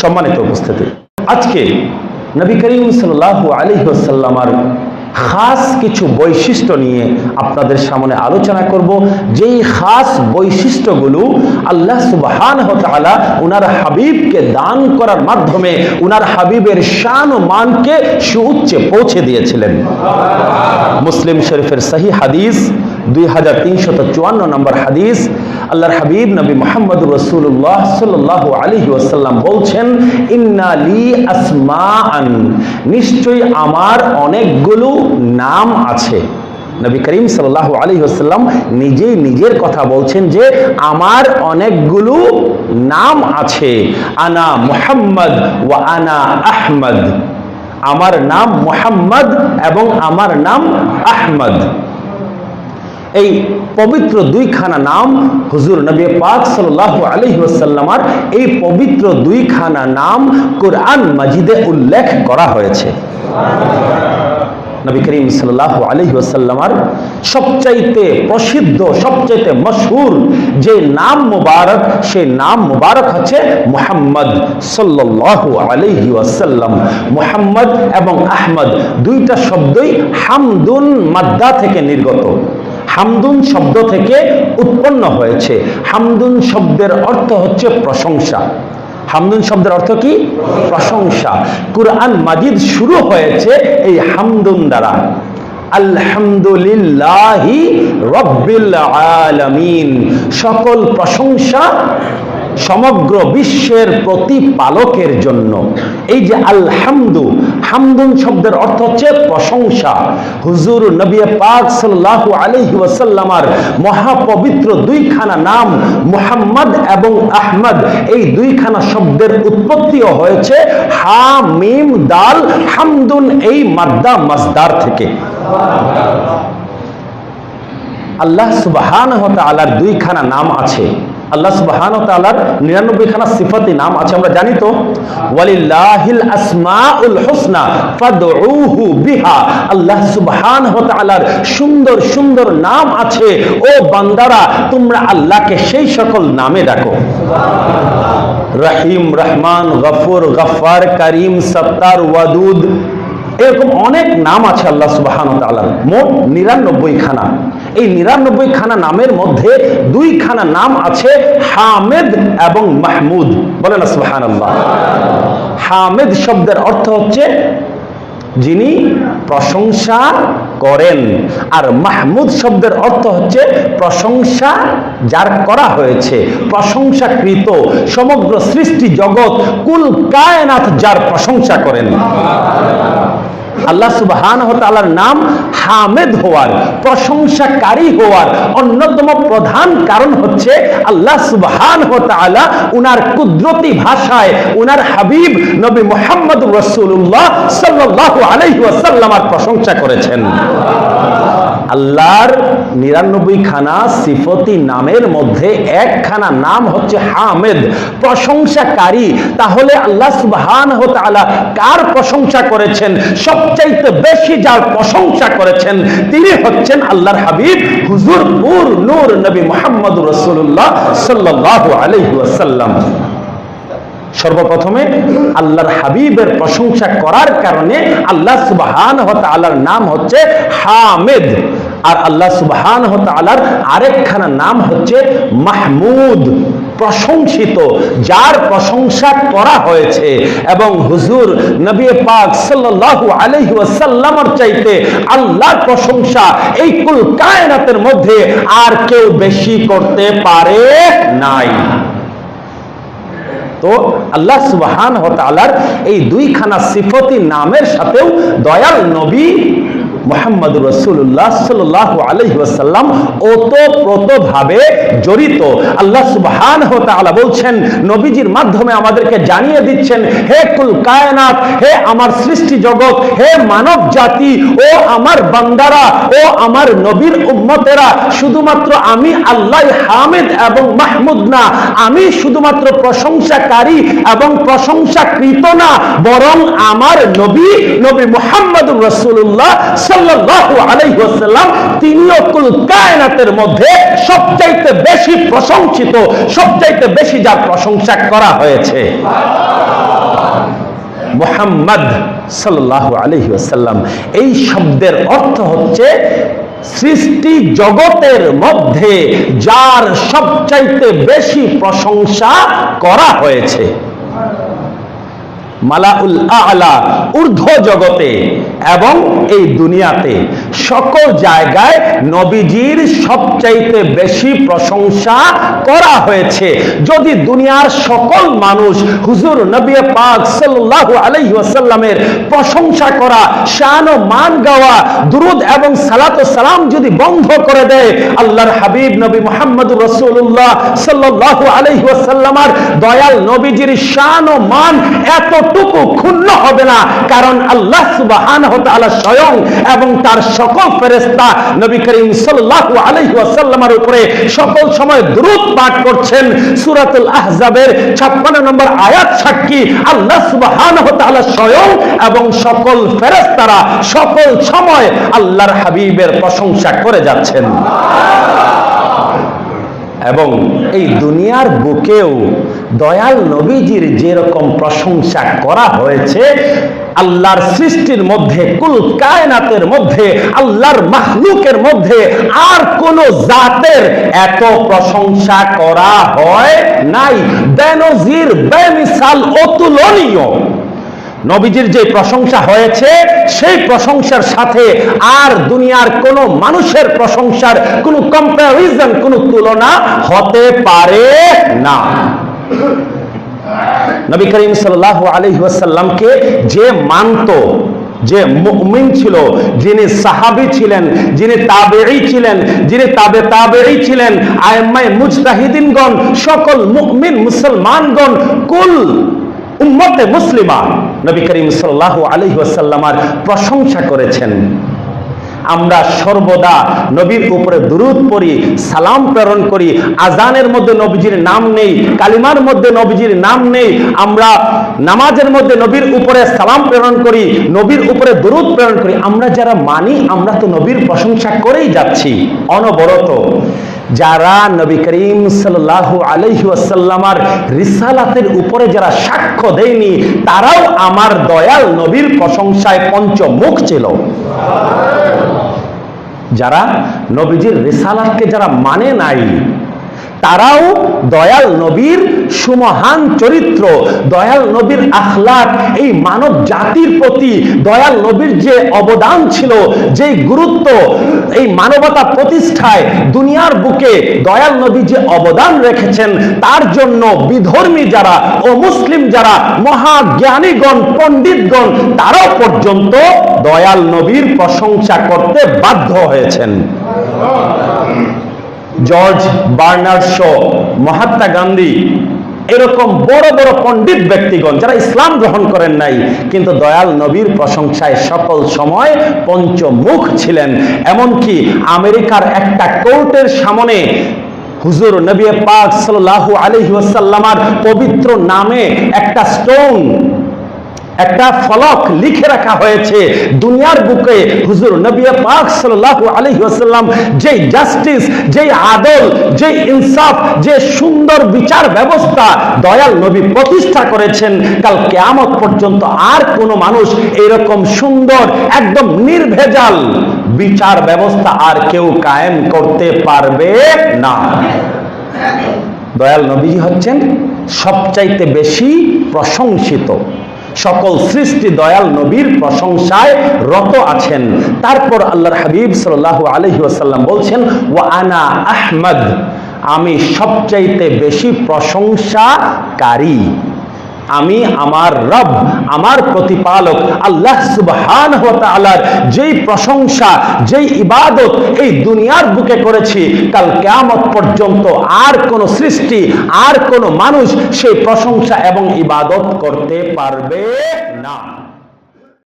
সম্মানিত উপস্থিতি, আজকে নবী করিম সাল্লাল্লাহু আলাইহি ওয়াসাল্লামের খাস কিছু বৈশিষ্ট্য নিয়ে আপনাদের সামনে আলোচনা করব। যেই খাস বৈশিষ্ট্যগুলো আল্লাহ সুবহানাহু ওয়া তাআলা উনার হাবিবকে দান করার মাধ্যমে উনার হাবিবের শান ও মানকে সুউচ্চে পৌঁছে দিয়েছিলেন। মুসলিম শরীফের সহিহ হাদিস 2354 নম্বর হাদিস, আল্লাহর হাবিব নবী মুহাম্মদুর রাসূলুল্লাহ সাল্লাল্লাহু আলাইহি ওয়াসাল্লাম বলছেন, ইন্না লি আসমাআন, নিশ্চয়ই আমার অনেকগুলো নাম আছে। নবী করিম সাল্লাল্লাহু আলাইহি ওয়াসাল্লাম নিজেই নিজের কথা বলছেন যে আমার অনেকগুলো নাম আছে। আনা মুহাম্মদ ওয়া আনা আহমদ, আমার নাম মুহাম্মদ এবং আমার নাম আহমদ। এই পবিত্র দুইখানা নাম হুজুর নবী পাক সাল্লাল্লাহু আলাইহি ওয়াসাল্লামের এই পবিত্র দুইখানা নাম কোরআন মাজিদে উল্লেখ করা হয়েছে। নবী করিম সাল্লাল্লাহু আলাইহি ওয়াসাল্লামের সবচাইতে প্রসিদ্ধ, সবচাইতে মশহুর যে নাম মুবারক, সেই নাম মুবারক হচ্ছে মুহাম্মদ সাল্লাল্লাহু আলাইহি ওয়াসাল্লাম। মুহাম্মদ এবং আহমদ দুইটা শব্দই হামদুন মাদ্দা থেকে নির্গত। হামদুন শব্দ থেকে উৎপন্ন হয়েছে। হামদুন শব্দের অর্থ হচ্ছে প্রশংসা। হামদুন শব্দের অর্থ কি? প্রশংসা। কুরআন মাজিদ শুরু হয়েছে এই হামদুন দ্বারা। আলহামদুলিল্লাহি রাব্বিল আলামিন, সকল প্রশংসা সমগ্র বিশ্বের প্রতিপালকের জন্য। এই যে আলহামদু, হামদুন শব্দের অর্থ হচ্ছে প্রশংসা। হুজুর নবী পাক সাল্লাল্লাহু আলাইহি ওয়াসাল্লামের মহাপবিত্র দুইখানা নাম মুহাম্মদ এবং আহমদ, এই দুইখানা শব্দের উৎপত্তিও হয়েছে হা মিম দাল হামদুন এই মাদ্দা মাসদার থেকে। আল্লাহ সুবহানাহু ওয়া তাআলার দুইখানা নাম আছে। আল্লাহ সুবহানাহু ওয়া তাআলার 99 খানা সিফাতি নাম আছে, আমরা জানি তো। ওয়ালিল্লাহিল আসমাউল হুসনা ফাদউহু বিহা, আল্লাহ সুবহানাহু ওয়া তাআলার সুন্দর সুন্দর নাম আছে। ও বান্দারা, তোমরা আল্লাহকে সেই সকল নামে ডাকো। রহিম, রহমান, গফুর, গফফার, করিম, সত্তার, ওয়াদুদ, এরকম অনেক নাম আছে আল্লাহ সুবহানাহু ওয়া তাআলার। মোট 99 খানা। এই 99 খানা নামের মধ্যে দুইখানা নাম আছে হামিদ এবং মাহমুদ। বলেন না সুবহানাল্লাহ। হামিদ শব্দের অর্থ হচ্ছে যিনি প্রশংসা করেন, আর মাহমুদ শব্দের অর্থ হচ্ছে প্রশংসা যার করা হয়েছে, প্রশংসাকৃত। সমগ্র সৃষ্টি জগৎ কুল কায়নাত যার প্রশংসা করেন। আল্লাহ সুবহানাহু ওয়া তাআলার নাম হামিদ হওয়ার, প্রশংসাকারী হওয়ার অন্যতম প্রধান কারণ হচ্ছে আল্লাহ সুবহানাহু ওয়া তাআলা উনার কুদরতি ভাষায় উনার হাবিব নবী মুহাম্মদ রাসূলুল্লাহ সাল্লাল্লাহু আলাইহি ওয়াসাল্লামের প্রশংসা করেছেন। আল্লাহর 99 খানা সিফতি নামের মধ্যে একখানা নাম হচ্ছে হামিদ, প্রশংসাকারী। তাহলে আল্লাহ সুবহানাহু ওয়া তাআলা কার প্রশংসা করেছেন? সবচাইতে বেশি যার প্রশংসা করেছেন তিনি হচ্ছেন আল্লাহর হাবিব হুজুর নূর নূর নবী মুহাম্মদ রাসূলুল্লাহ সাল্লাল্লাহু আলাইহি ওয়াসাল্লাম। সর্বপ্রথমে আল্লাহর হাবিবের প্রশংসা করার কারণে আল্লাহ সুবহানাহু ওয়া তাআলার নাম হচ্ছে হামিদ। আর আল্লাহ সুবহানাহু ওয়া তাআলার আরেকখানা নাম হচ্ছে মাহমুদ, প্রশংসিত, যার প্রশংসা করা হয়েছে। এবং হুজুর নবী পাক সাল্লাল্লাহু আলাইহি ওয়াসাল্লামের চাইতে আল্লাহর প্রশংসা এই কুল কায়নাতের মধ্যে আর কেউ বেশি করতে পারে নাই। তো আল্লাহ সুবহানাহু ওয়া তাআলার এই দুইখানা সিফতি নামের সাথেও দয়াল নবী মুহাম্মদুর রাসূলুল্লাহ সাল্লাল্লাহু আলাইহি ওয়াসাল্লাম ওতপ্রোতভাবে জড়িত। আল্লাহ সুবহানাহু ওয়া তাআলা বলছেন, নবীজির মাধ্যমে আমাদেরকে জানিয়ে দিচ্ছেন, হে কুল কায়নাত, হে আমার সৃষ্টি জগৎ, হে মানব জাতি, ও আমার বান্দারা, ও আমার নবীর উম্মতেরা, শুধুমাত্র আমি আল্লাহ হামিদ এবং মাহমুদ না, আমি শুধুমাত্র প্রশংসাকারী এবং প্রশংসাকৃত না, বরং আমার নবী নবী মুহাম্মদুর রাসূলুল্লাহ সাল্লাল্লাহু আলাইহি ওয়াসাল্লাম তিনিও কুল কায়নাতের মধ্যে সবচাইতে বেশি প্রশংসিত, সবচাইতে বেশি যার প্রশংসা করা হয়েছে। মুহাম্মদ সাল্লাল্লাহু আলাইহি ওয়াসাল্লাম। এই শব্দের অর্থ হচ্ছে সৃষ্টি জগতের মধ্যে যার সবচাইতে বেশি প্রশংসা করা হয়েছে। মালাউল আ'লা, ঊর্ধ্ব জগতে এবং এই দুনিয়াতে সকল জায়গায় নবীজির সবচাইতে বেশি প্রশংসা করা হয়েছে। যদি দুনিয়ার সকল মানুষ হুজুর নবী পাক সাল্লাল্লাহু আলাইহি ওয়াসাল্লামের প্রশংসা করা, শান ও মান গাওয়া, দুরূদ এবং সালাত ও সালাম যদি বন্ধ করে দেয়, আল্লাহর হাবিব নবী মুহাম্মদুর রাসূলুল্লাহ সাল্লাল্লাহু আলাইহি ওয়াসাল্লামের দয়াল নবীজির শান ও মান এতটুকু ক্ষুণ্ণ হবে না। কারণ আল্লাহ সুবহানাহু ওয়া তাআলা স্বয়ং এবং তার সকল ফেরেশতা নবী করিম সাল্লাল্লাহু আলাইহি ওয়াসাল্লামের উপরে সকল সময় দুরূদ পাঠ করছেন। সূরাতুল আহজাবের 56 নম্বর আয়াত সাক্ষী, আল্লাহ সুবহানাহু ওয়া তাআলা স্বয়ং এবং সকল ফেরেশতারা সকল সময় আল্লাহর হাবিবের প্রশংসা করে যাচ্ছেন। এবং এই দুনিয়ার বুকেও দয়াল নবীজির যেরকম প্রশংসা করা হয়েছে, আল্লাহর সৃষ্টির মধ্যে, কুল কায়নাতের মধ্যে, আল্লাহর মাখলুকের মধ্যে আর কোন জাতের এত প্রশংসা করা হয় নাই। বেনজির, বেমিসাল, অতুলনীয় নবীজির যে প্রশংসা হয়েছে, সেই প্রশংসার সাথে আর দুনিয়ার কোন মানুষের প্রশংসার কোন কম্প্যারিজন, কোন তুলনা হতে পারে না। নবী করিম সাল্লাল্লাহু আলাইহি ওয়াসাল্লামকে যে মানত, যে মুমিন ছিল, যিনি সাহাবী ছিলেন, যিনি তাবেঈ ছিলেন, যিনি তাবেঈ ছিলেন, আইম্মায়ে মুজতাহিদিনগণ, সকল মুমিন মুসলমানগণ, কুল উম্মতে মুসলিমা নবী করিম সাল্লাল্লাহু আলাইহি ওয়াসাল্লামের প্রশংসা করেছেন। আমরা সর্বদা নবীর উপরে দুরূদ পড়ি, সালাম প্রেরণ করি। আজানের মধ্যে নবীজির নাম নেই, কালিমার মধ্যে নবীজির নাম নেই। আমরা নামাজের মধ্যে নবীর উপরে সালাম প্রেরণ করি, নবীর উপরে দুরূদ প্রেরণ করি। আমরা যারা মানি, আমরা তো নবীর প্রশংসা করেই যাচ্ছি অনবরত। যারা নবী করিম সাল্লাল্লাহু আলাইহি ওয়াসাল্লামের রিসালাতের উপরে যারা সাক্ষ্য দেয়নি, তারাও আমার দয়াল নবীর প্রশংসায় পঞ্চমুখ ছিল। যারা নবীজির রিসালাতকে যারা মানে নাই, তারাও দয়াল নবীর সুমহান চরিত্র, দয়াল নবীর আখলাক, এই মানব জাতির প্রতি দয়াল নবীর যে অবদান ছিল, যে গুরুত্ব, এই মানবতা প্রতিষ্ঠায় দুনিয়ার বুকে দয়াল নবী যে অবদান রেখেছেন, তার জন্য বিধর্মী যারা, অমুসলিম যারা, মহাজ্ঞানীগণ, পণ্ডিতগণ, তারাও পর্যন্ত দয়াল নবীর প্রশংসা করতে বাধ্য হয়েছেন। George Bernard Shaw, Mahatma Gandhi, এরকম বড় বড় পণ্ডিত ব্যক্তিগণ যারা ইসলাম গ্রহণ করেন নাই, কিন্তু দয়াল নবীর প্রশংসায় সকল সময় পঞ্চমুখ ছিলেন। এমনকি আমেরিকার একটা কোর্টের সামনে হুজুর নবী পাক সাল্লাল্লাহু আলাইহি ওয়াসাল্লামের পবিত্র নামে একটা স্টোন, একটা ফলক লিখে রাখা হয়েছে। দুনিয়ার বুকে হুজুর নবী পাক সাল্লাল্লাহু আলাইহি ওয়াসাল্লাম যে জাস্টিস, যে আদল, যে ইনসাফ, যে সুন্দর বিচার ব্যবস্থা দয়াল নবী প্রতিষ্ঠা করেছেন, কাল কিয়ামত পর্যন্ত আর কোন মানুষ এরকম সুন্দর, একদম নির্ভেজাল বিচার ব্যবস্থা আর কেউ কায়েম করতে পারবে না। দয়াল নবীজি হচ্ছেন সবচাইতে বেশি প্রশংসিত। সকল সৃষ্টি দয়াল নবীর প্রশংসায় রত আছেন। তারপর আল্লাহর হাবিব সাল্লাল্লাহু আলাইহি ওয়াসাল্লাম বলছেন, ওয়া আনা আহমদ, আমি সবচাইতে বেশি প্রশংসাকারী। আমি আমার রব, আমার প্রতিপালক আল্লাহ সুবহানাহু ওয়া তাআলার যেই প্রশংসা, যেই ইবাদত এই দুনিয়ার বুকে করেছি, কাল কিয়ামত পর্যন্ত আর কোন সৃষ্টি, আর কোন মানুষ সেই প্রশংসা এবং ইবাদত করতে পারবে না।